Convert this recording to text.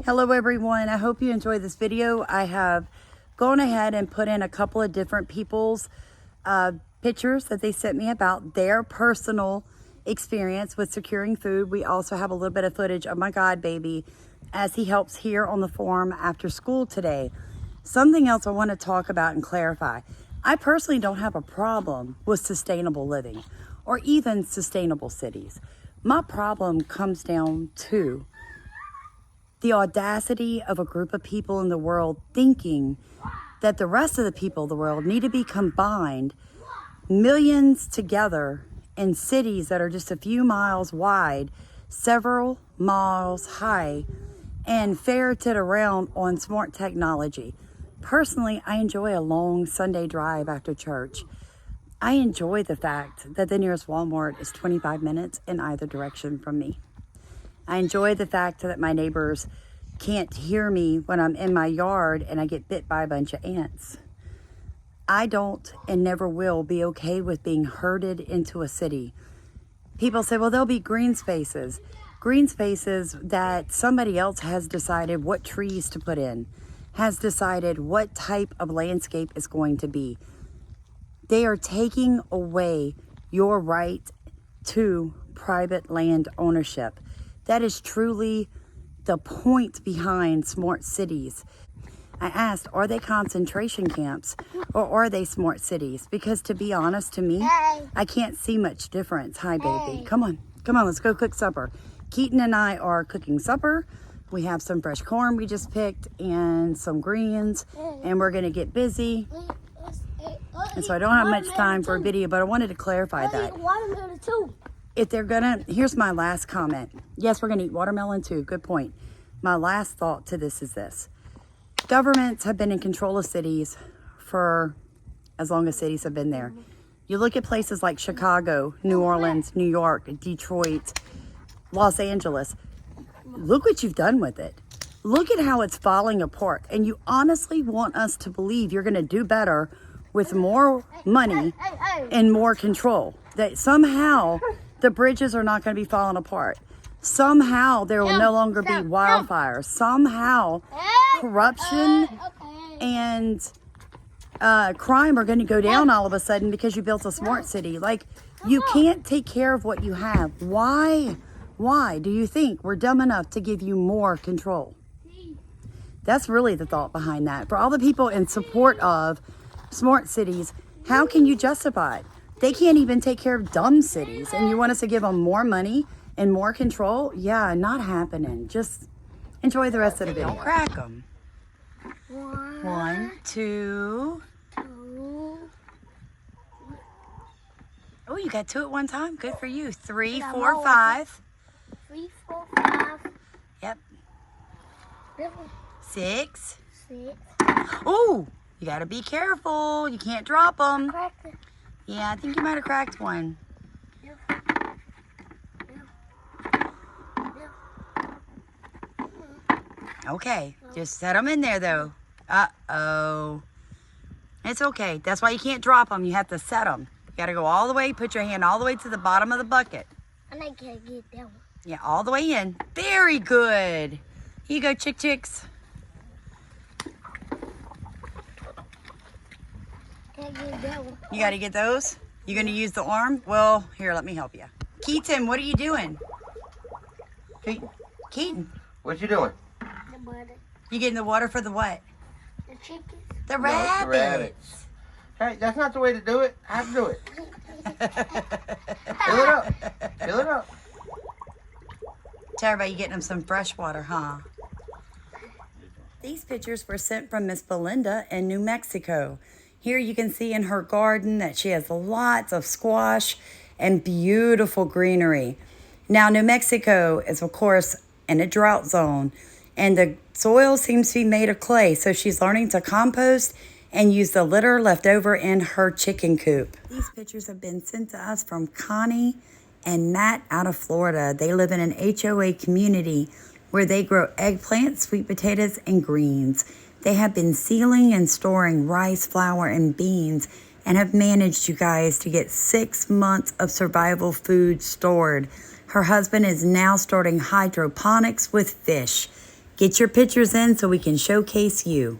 Hello everyone, I hope you enjoyed this video. I have gone ahead and put in a couple of different people's pictures that they sent me about their personal experience with securing food. We also have a little bit of footage of my god baby as he helps here on the farm after school today. Something else I want to talk about and clarify. I personally don't have a problem with sustainable living or even sustainable cities. My problem comes down to the audacity of a group of people in the world thinking that the rest of the people of the world need to be combined, millions together in cities that are just a few miles wide, several miles high, and ferreted around on smart technology. Personally, I enjoy a long Sunday drive after church. I enjoy the fact that the nearest Walmart is 25 minutes in either direction from me. I enjoy the fact that my neighbors can't hear me when I'm in my yard and I get bit by a bunch of ants. I don't and never will be okay with being herded into a city. People say, well, there'll be green spaces. Green spaces that somebody else has decided what trees to put in, has decided what type of landscape is going to be. They are taking away your right to private land ownership. That is truly the point behind smart cities. I asked, are they concentration camps or are they smart cities? Because to be honest, to me, I can't see much difference. Hi, baby. Come on, let's go cook supper. Keaton and I are cooking supper. We have some fresh corn we just picked and some greens, and we're gonna get busy. And so I don't have much time for a video, but I wanted to clarify that. If they're gonna, here's my last comment. Yes, we're gonna eat watermelon too, good point. My last thought to this is this. Governments have been in control of cities for as long as cities have been there. You look at places like Chicago, New Orleans, New York, Detroit, Los Angeles. Look what you've done with it. Look at how it's falling apart. And you honestly want us to believe you're gonna do better with more money and more control. That somehow the bridges are not going to be falling apart. Somehow there will no longer be wildfires. Somehow corruption and crime are going to go down all of a sudden because you built a smart city. Like, you can't take care of what you have. Why do you think we're dumb enough to give you more control? That's really the thought behind that. For all the people in support of smart cities, how can you justify it? They can't even take care of dumb cities, and you want us to give them more money and more control? Yeah, not happening. Just enjoy the rest of the video. Don't crack them. One, two. Oh, you got two at one time. Good for you. 3, 4, 5. 3, 4, 5. Yep. 6. 6. Oh, you got to be careful. You can't drop them. Cracked it. Yeah, I think you might have cracked one. Okay, just set them in there though. Uh-oh. It's okay. That's why you can't drop them. You have to set them. You got to go all the way, put your hand all the way to the bottom of the bucket. And I can't get that one. Yeah, all the way in. Very good. Here you go, chicks. Can't get that one. You got to get those? You going to use the arm? Well, here, let me help you. Keaton, what are you doing? Keaton. What you doing? The butter. You getting the water for the what? The chickens. The rabbits. The rabbits. Hey, that's not the way to do it. How to do it? Fill it up. Fill it up. Tell everybody you're getting them some fresh water, huh? These pictures were sent from Miss Belinda in New Mexico. Here you can see in her garden that she has lots of squash and beautiful greenery. Now, New Mexico is, of course, in a drought zone, and the soil seems to be made of clay, so she's learning to compost and use the litter left over in her chicken coop. These pictures have been sent to us from Connie and Matt out of Florida. They live in an HOA community where they grow eggplants, sweet potatoes, and greens. They have been sealing and storing rice, flour, and beans and have managed, you guys, to get 6 months of survival food stored. Her husband is now starting hydroponics with fish. Get your pictures in so we can showcase you.